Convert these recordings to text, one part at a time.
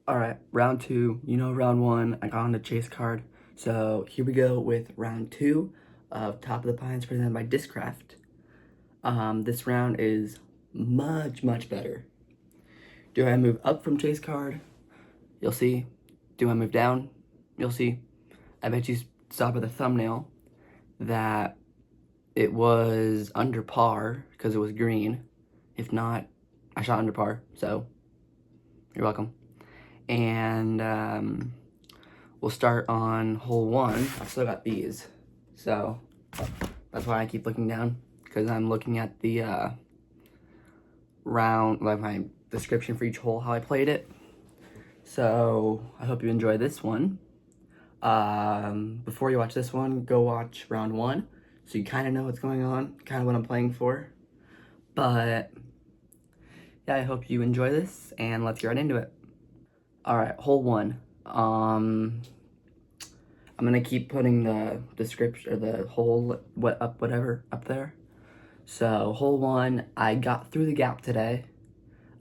All right, round two. You know, round one, I got on the chase card. So here we go with round two of Top of the Pines presented by Discraft. This round is much better. Do I move up from chase card? You'll see. Do I move down? You'll see. I bet you saw by the thumbnail that it was under par because it was green. If not, I shot under par, so you're welcome. And we'll start on hole one. I've still got these, so that's why I keep looking down, because I'm looking at the round, like my description for each hole, how I played it. So I hope you enjoy this one. Before you watch this one, go watch round one, so you kind of know what's going on, kind of what I'm playing for. But yeah, I hope you enjoy this, and let's get right into it. All right, hole one. I'm gonna keep putting the description or the hole whatever up there. So hole one, I got through the gap today.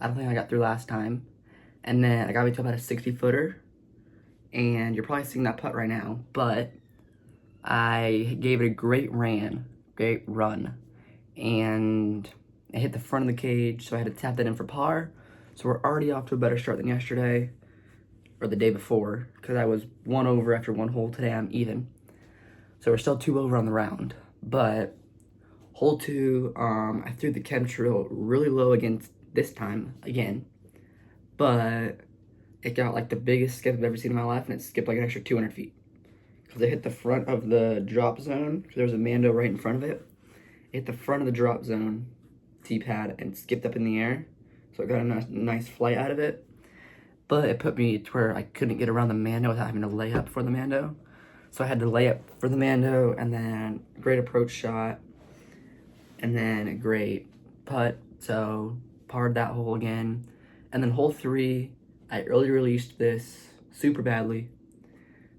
I don't think I got through last time. And then I got to about a 60-footer. And you're probably seeing that putt right now, but I gave it a great run. And I hit the front of the cage, so I had to tap that in for par. So we're already off to a better start than yesterday, or the day before, because I was 1 over after one hole. Today I'm even. So we're still 2 over on the round. But hole two, I threw the chemtrail really low against this time, again. But it got like the biggest skip I've ever seen in my life, and it skipped like an extra 200 feet. Because it hit the front of the drop zone, because there was a Mando right in front of it. It hit the front of the drop zone tee pad and skipped up in the air. So it got a nice flight out of it. But it put me to where I couldn't get around the Mando without having to lay up for the Mando. So I had to lay up for the Mando, and then great approach shot, and then a great putt. So parred that hole again. And then hole three, I early released this super badly.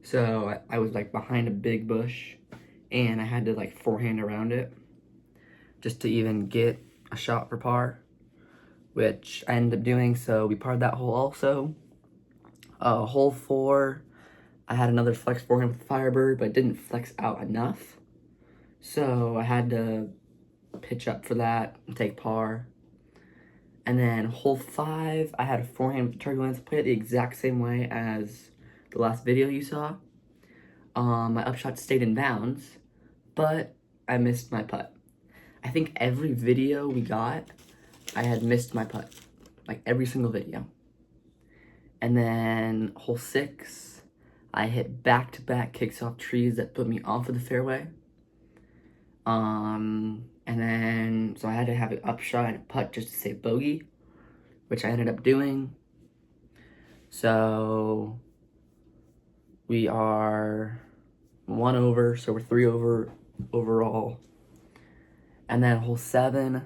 So I was like behind a big bush, and I had to like forehand around it just to even get a shot for par, which I ended up doing. So we parred that hole also. Hole four, I had another flex forehand with Firebird, but it didn't flex out enough. So I had to pitch up for that and take par. And then hole five, I had a forehand with Turbulence, play it the exact same way as the last video you saw. My upshot stayed in bounds, but I missed my putt. I think every video we got, I had missed my putt. Like every single video. And then hole six, I hit back-to-back kicks off trees that put me off of the fairway. And then, so I had to have an upshot and a putt just to save bogey, which I ended up doing. So we are 1 over, so we're 3 over overall. And then hole seven,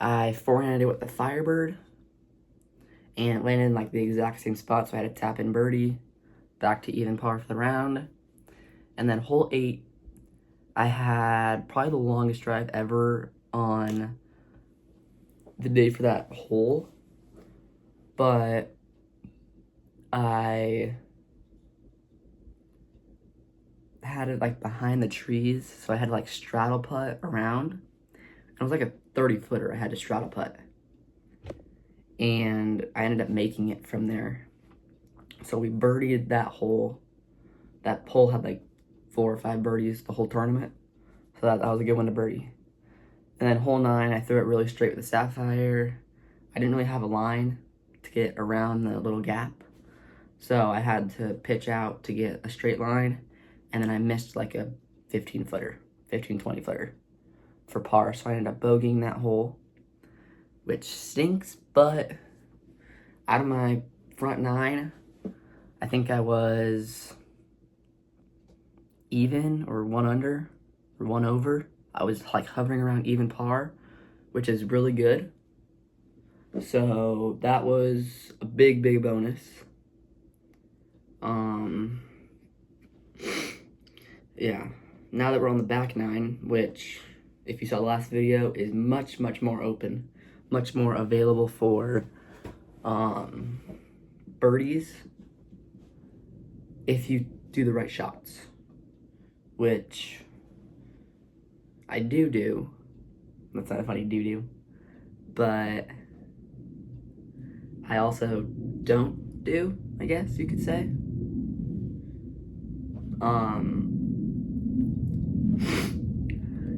I forehanded it with the Firebird, and it landed in like the exact same spot, so I had to tap in birdie, back to even par for the round. And then hole eight, I had probably the longest drive ever on the day for that hole, but I had it like behind the trees, so I had to like straddle putt around. It was like a 30-footer I had to straddle putt, and I ended up making it from there. So we birdied that hole. That hole had like 4 or 5 birdies the whole tournament, so that was a good one to birdie. And then hole nine, I threw it really straight with the Sapphire. I didn't really have a line to get around the little gap, so I had to pitch out to get a straight line, and then I missed like a 15-footer, 20-footer for par, so I ended up bogeying that hole, which stinks, but out of my front 9, I think I was even or 1 under or 1 over. I was like hovering around even par, which is really good. So that was a big bonus. Yeah, now that we're on the back 9, which if you saw the last video is much more open, much more available for birdies if you do the right shots, which I do. That's not a funny do, but I also don't do, I guess you could say.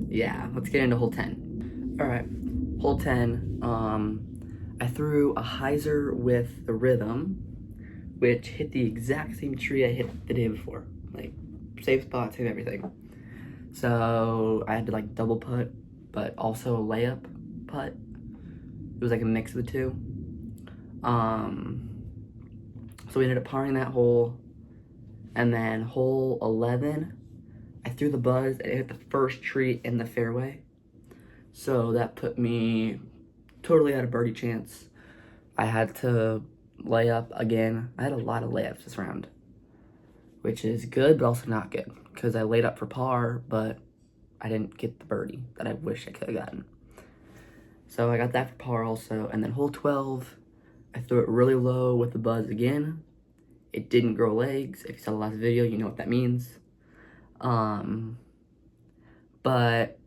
Yeah, let's get into hole 10. All right, hole 10, I threw a hyzer with the rhythm, which hit the exact same tree I hit the day before. Like, same spot, same everything. So I had to like double putt, but also a layup putt. It was like a mix of the two. So we ended up parring that hole, and then hole 11, I threw the buzz and it hit the first tree in the fairway. So that put me totally out of birdie chance. I had to lay up again. I had a lot of layups this round, which is good, but also not good, because I laid up for par, but I didn't get the birdie that I wish I could have gotten. So I got that for par also. And then hole 12, I threw it really low with the buzz again. It didn't grow legs. If you saw the last video, you know what that means. But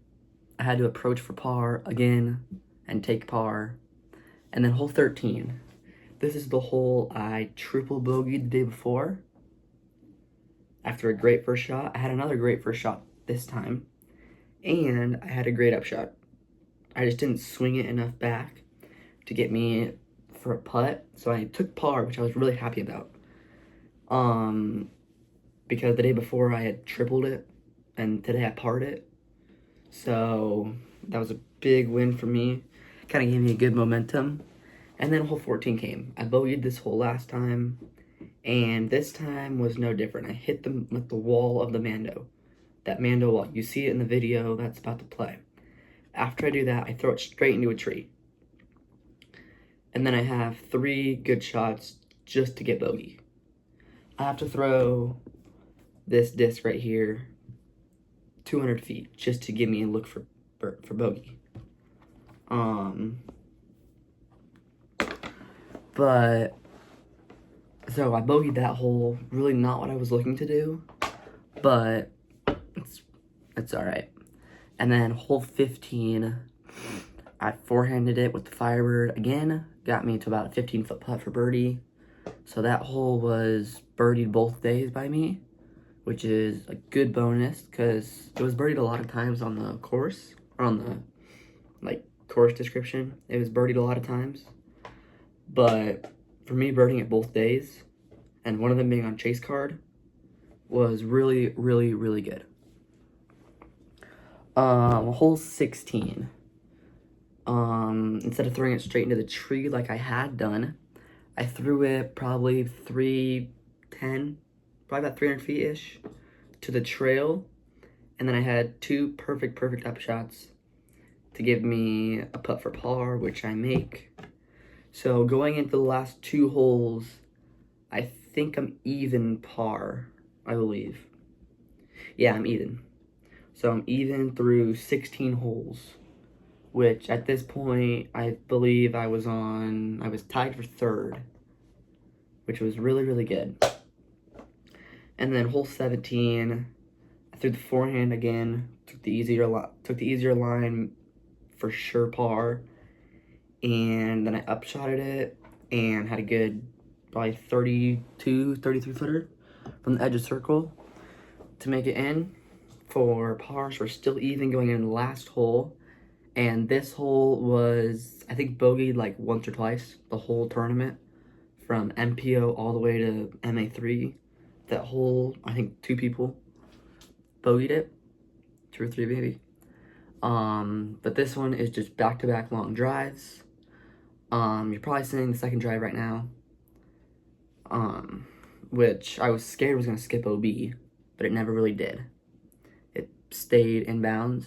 I had to approach for par again and take par. And then hole 13. This is the hole I triple bogeyed the day before. After a great first shot, I had another great first shot this time. And I had a great upshot. I just didn't swing it enough back to get me for a putt. So I took par, which I was really happy about. Because the day before I had tripled it, and today I parred it. So that was a big win for me. Kind of gave me a good momentum. And then hole 14 came. I bogeyed this hole last time, and this time was no different. I hit them with the wall of the Mando. That Mando wall. You see it in the video that's about to play. After I do that, I throw it straight into a tree. And then I have 3 good shots just to get bogey. I have to throw this disc right here 200 feet just to give me a look for bogey. But so I bogeyed that hole. Really not what I was looking to do, but it's all right. And then hole 15, I forehanded it with the Firebird again. Got me to about a 15-foot putt for birdie. So that hole was birdied both days by me, which is a good bonus because it was birdied a lot of times on the course, or on the course description. It was birdied a lot of times. But for me, birding it both days, and one of them being on chase card, was really, really, really good. Hole 16. Instead of throwing it straight into the tree like I had done, I threw it probably 310, probably about 300 feet-ish to the trail. And then I had 2 perfect upshots to give me a putt for par, which I make. So going into the last 2 holes, I think I'm even par, I believe. Yeah, I'm even. So I'm even through 16 holes, which at this point, I believe I was tied for 3rd, which was really, really good. And then hole 17, I threw the forehand again, took the easier line for sure par, and then I upshotted it and had a good probably 33 footer from the edge of circle to make it in for par. So we're still even going in the last hole. And this hole was, I think, bogeyed like once or twice the whole tournament, from MPO all the way to MA3. That hole, I think 2 people bogeyed it, 2 or 3 maybe. But this one is just back-to-back long drives. You're probably seeing the second drive right now, which I was scared was gonna skip OB, but it never really did. It stayed in bounds.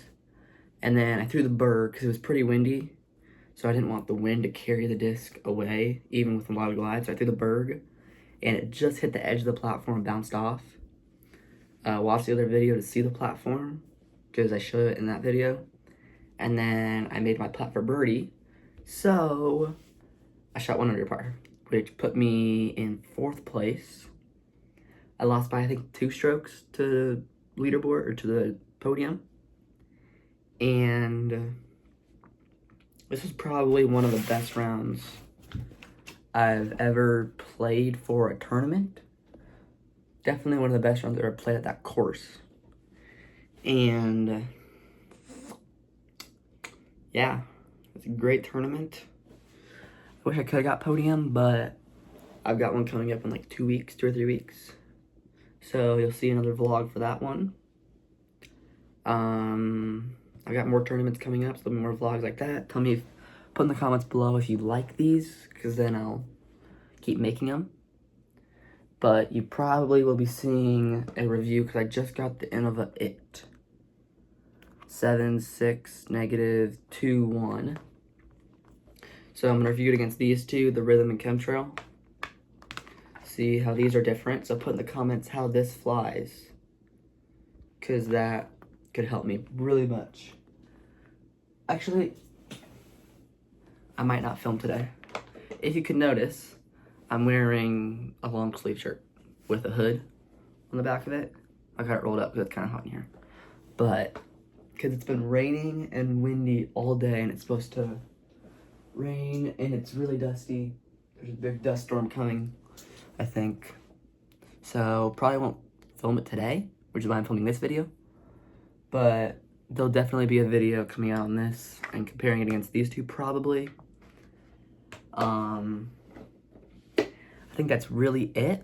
And then I threw the burr because it was pretty windy, so I didn't want the wind to carry the disc away, even with a lot of glide. So I threw the berg, and it just hit the edge of the platform and bounced off. Watch the other video to see the platform, because I showed it in that video. And then I made my putt for birdie, so I shot 1 under par. which put me in 4th place. I lost by, I think, 2 strokes to the leaderboard, or to the podium. And this was probably one of the best rounds I've ever played for a tournament. Definitely one of the best rounds I've ever played at that course. And yeah, it's a great tournament. I wish I could have got podium, but I've got one coming up in like 2 weeks, 2 or 3 weeks. So you'll see another vlog for that one. I've got more tournaments coming up, so there'll be more vlogs like that. Tell me, put in the comments below if you like these, because then I'll keep making them. But you probably will be seeing a review, because I just got the Innova It 76-2-1. So I'm going to review it against these two, the Rhythm and Chemtrail. See how these are different. So put in the comments how this flies, because that could help me really much. Actually, I might not film today. If you could notice, I'm wearing a long sleeve shirt with a hood on the back of it. I got it rolled up because it's kind of hot in here. But because it's been raining and windy all day, and it's supposed to rain, and it's really dusty. There's a big dust storm coming, I think. So probably won't film it today, which is why I'm filming this video. But there'll definitely be a video coming out on this and comparing it against these two, probably. I think that's really it.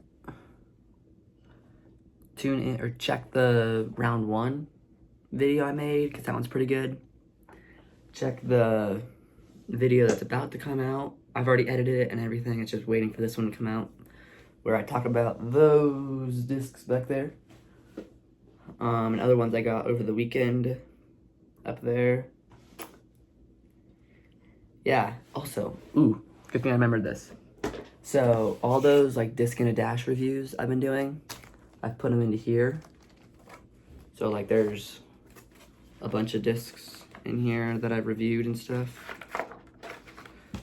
Tune in or check the round 1 video I made, because that one's pretty good. Check the video that's about to come out. I've already edited it and everything. It's just waiting for this one to come out, where I talk about those discs back there. And other ones I got over the weekend up there. Yeah, also, ooh, good thing I remembered this. So all those like disc and a dash reviews I've been doing, I've put them into here. So like there's a bunch of discs in here that I've reviewed and stuff.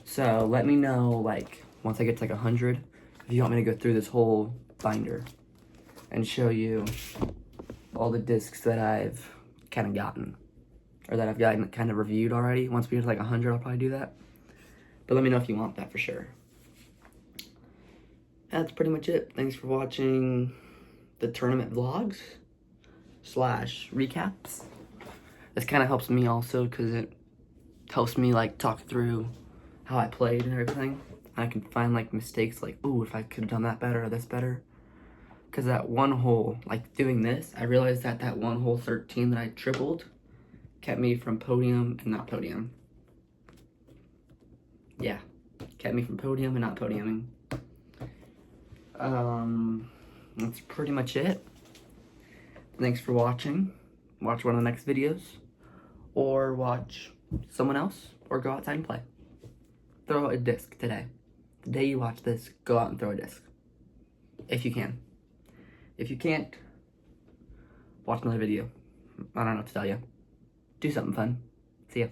So let me know, like, once I get to like 100, if you want me to go through this whole binder and show you all the discs that I've kind of gotten, or that I've gotten kind of reviewed already. Once we get to like 100, I'll probably do that. But let me know if you want that for sure. That's pretty much it. Thanks for watching the tournament vlogs / recaps. This kind of helps me also, because it helps me like talk through how I played and everything. I can find like mistakes, like, ooh, if I could have done that better or this better. Because that one hole, like doing this, I realized that that one hole 13 that I tripled kept me from podium and not podium. Yeah, kept me from podium and not podiuming. That's pretty much it. Thanks for watching. Watch one of the next videos, or watch someone else, or go outside and play. Throw a disc today. The day you watch this, go out and throw a disc. If you can. If you can't, watch another video. I don't know what to tell you. Do something fun. See ya.